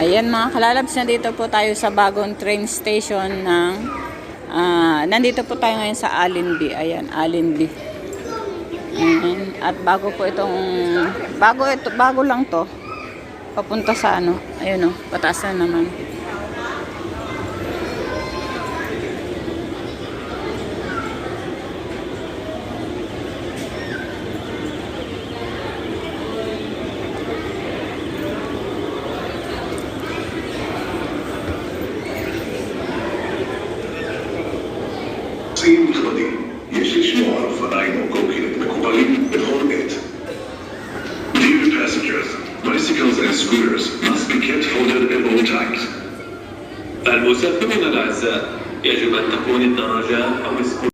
Ayan mga kalalabs, nandito po tayo sa bagong train station ng nandito po tayo ngayon sa Allenby. Ayan, Allenby. Ayan. At bago po itong bago lang to. Papunta sa ano, ayun oh, pataas na naman. سيد الخديم يجلس معرف عين وكوكب مقبلين بالهورنيت. Dear passengers, bicycles and scooters must be kept folded at all times. المسافرون الأعزاء يجب أن تكون الدراجات أو السكوتر